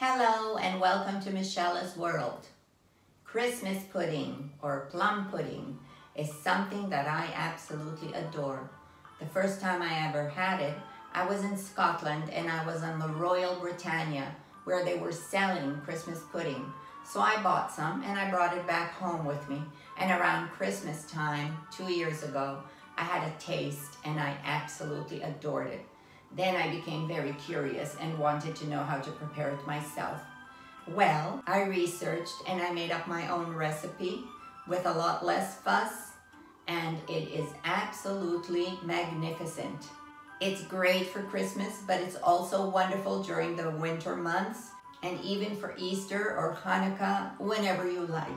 Hello and welcome to Michella's World. Christmas pudding or plum pudding is something that I absolutely adore. The first time I ever had it, I was in Scotland and I was on the Royal Britannia where they were selling Christmas pudding. So I bought some and I brought it back home with me. And around Christmas time, 2 years ago, I had a taste and I absolutely adored it. Then I became very curious and wanted to know how to prepare it myself. Well, I researched and I made up my own recipe with a lot less fuss, and it is absolutely magnificent. It's great for Christmas, but it's also wonderful during the winter months and even for Easter or Hanukkah, whenever you like.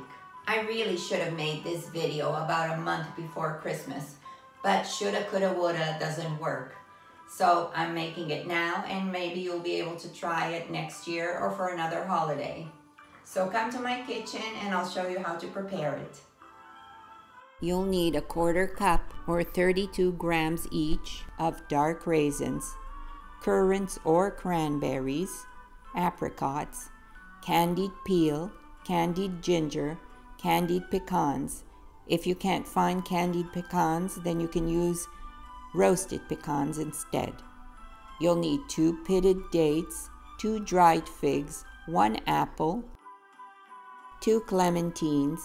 I really should have made this video about a month before Christmas, but shoulda, coulda, woulda doesn't work. So I'm making it now, and maybe you'll be able to try it next year or for another holiday. So come to my kitchen and I'll show you how to prepare it. You'll need 1/4 cup or 32 grams each of dark raisins, currants or cranberries, apricots, candied peel, candied ginger, candied pecans. If you can't find candied pecans, then you can use roasted pecans instead. You'll need 2 pitted dates, 2 dried figs, 1 apple, 2 clementines,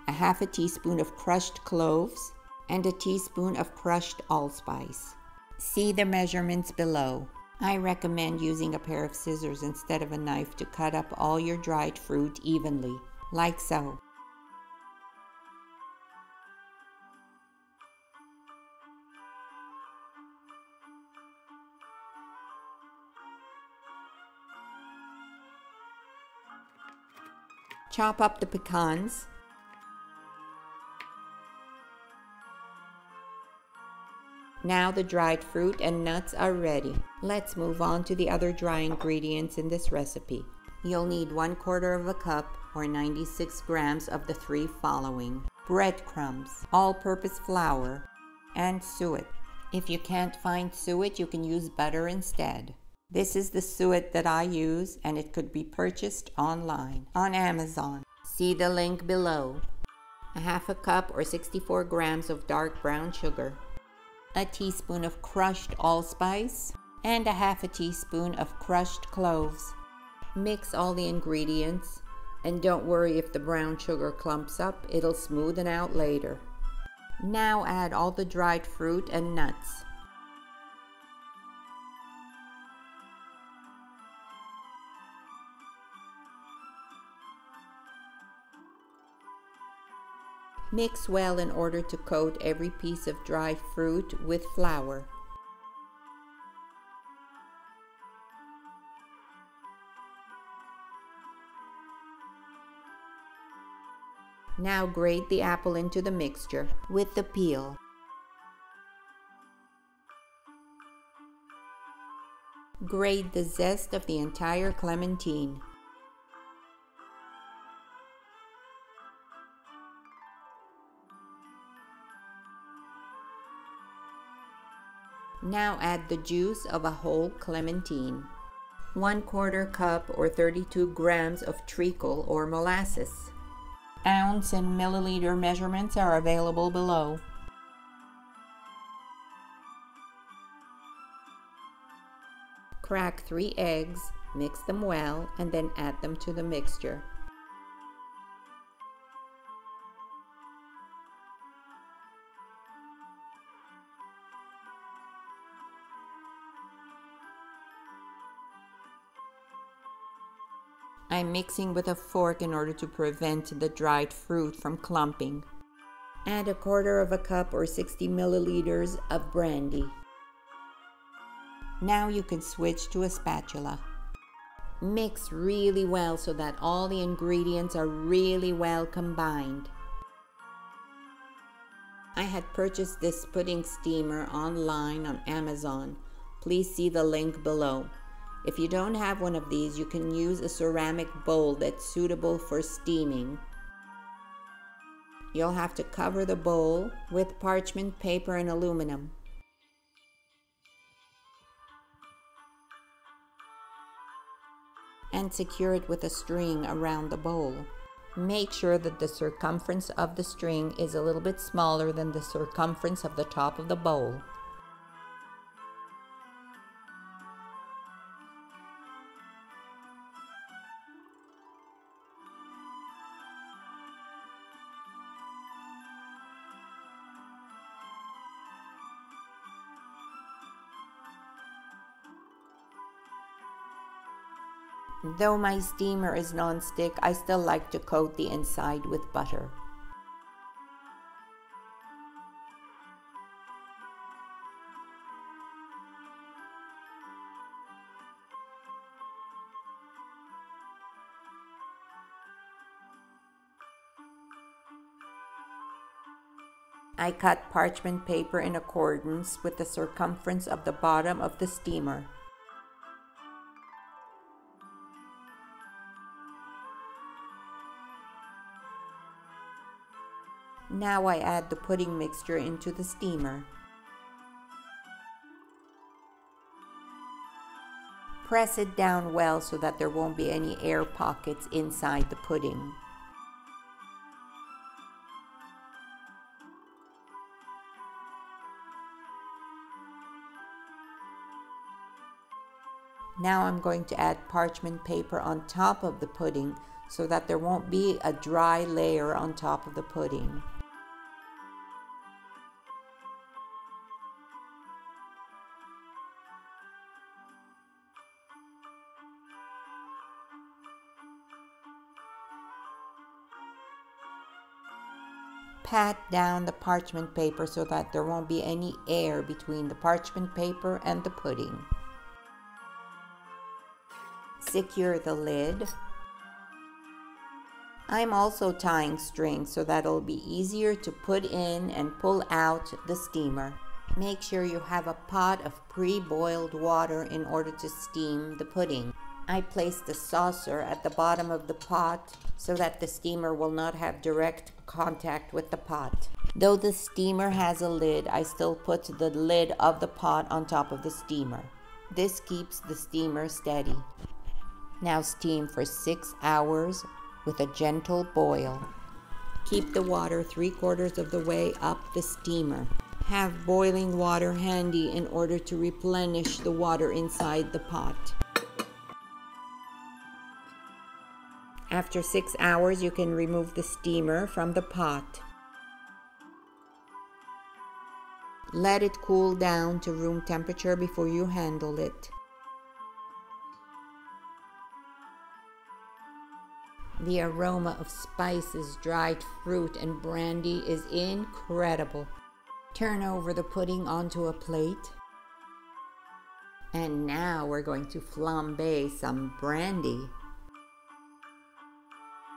1/2 teaspoon of crushed cloves, and 1 teaspoon of crushed allspice. See the measurements below. I recommend using a pair of scissors instead of a knife to cut up all your dried fruit evenly, like so. Chop up the pecans. Now the dried fruit and nuts are ready. Let's move on to the other dry ingredients in this recipe. You'll need 1/4 cup or 96 grams of the 3 following: breadcrumbs, all-purpose flour, and suet. If you can't find suet, you can use butter instead. This is the suet that I use, and it could be purchased online on Amazon. See the link below. 1/2 cup or 64 grams of dark brown sugar, 1 teaspoon of crushed allspice, and 1/2 teaspoon of crushed cloves. Mix all the ingredients, and don't worry if the brown sugar clumps up, it'll smoothen out later. Now add all the dried fruit and nuts. Mix well in order to coat every piece of dried fruit with flour. Now grate the apple into the mixture with the peel. Grate the zest of the entire clementine. Now add the juice of a whole clementine. 1/4 cup or 32 grams of treacle or molasses. Ounce and milliliter measurements are available below. Crack 3 eggs, mix them well, and then add them to the mixture. I'm mixing with a fork in order to prevent the dried fruit from clumping. Add 1/4 cup or 60 milliliters of brandy. Now you can switch to a spatula. Mix really well so that all the ingredients are really well combined. I had purchased this pudding steamer online on Amazon. Please see the link below. If you don't have one of these, you can use a ceramic bowl that's suitable for steaming. You'll have to cover the bowl with parchment paper and aluminum. and secure it with a string around the bowl. Make sure that the circumference of the string is a little bit smaller than the circumference of the top of the bowl. Though my steamer is non-stick, I still like to coat the inside with butter. I cut parchment paper in accordance with the circumference of the bottom of the steamer. Now I add the pudding mixture into the steamer. Press it down well so that there won't be any air pockets inside the pudding. Now I'm going to add parchment paper on top of the pudding so that there won't be a dry layer on top of the pudding. Pat down the parchment paper so that there won't be any air between the parchment paper and the pudding. Secure the lid. I'm also tying string so that it'll be easier to put in and pull out the steamer. Make sure you have a pot of pre-boiled water in order to steam the pudding. I placed the saucer at the bottom of the pot so that the steamer will not have direct contact with the pot. Though the steamer has a lid, I still put the lid of the pot on top of the steamer. This keeps the steamer steady. Now steam for 6 hours with a gentle boil. Keep the water 3/4 of the way up the steamer. Have boiling water handy in order to replenish the water inside the pot. After 6 hours, you can remove the steamer from the pot. Let it cool down to room temperature before you handle it. The aroma of spices, dried fruit, and brandy is incredible. Turn over the pudding onto a plate. And now we're going to flambe some brandy.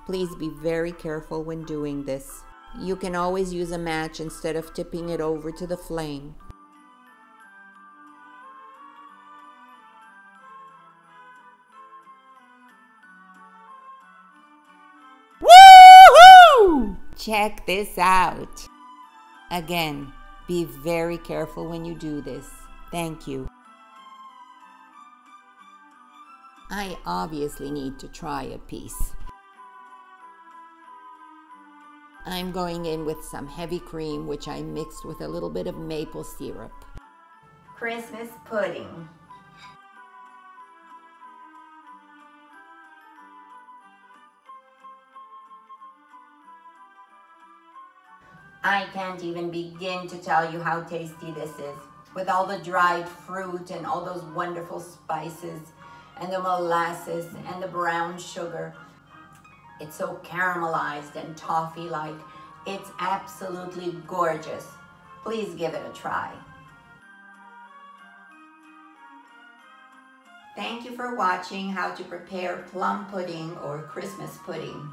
Please be very careful when doing this. You can always use a match instead of tipping it over to the flame. Woohoo! Check this out. Again, be very careful when you do this. Thank you. I obviously need to try a piece. I'm going in with some heavy cream, which I mixed with a little bit of maple syrup. Christmas pudding. I can't even begin to tell you how tasty this is. With all the dried fruit and all those wonderful spices and the molasses and the brown sugar. It's so caramelized and toffee-like. It's absolutely gorgeous. Please give it a try. Thank you for watching how to prepare plum pudding or Christmas pudding.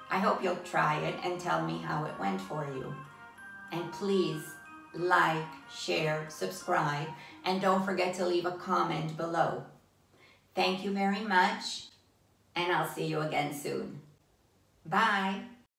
I hope you'll try it and tell me how it went for you. And please like, share, subscribe, and don't forget to leave a comment below. Thank you very much, and I'll see you again soon. Bye.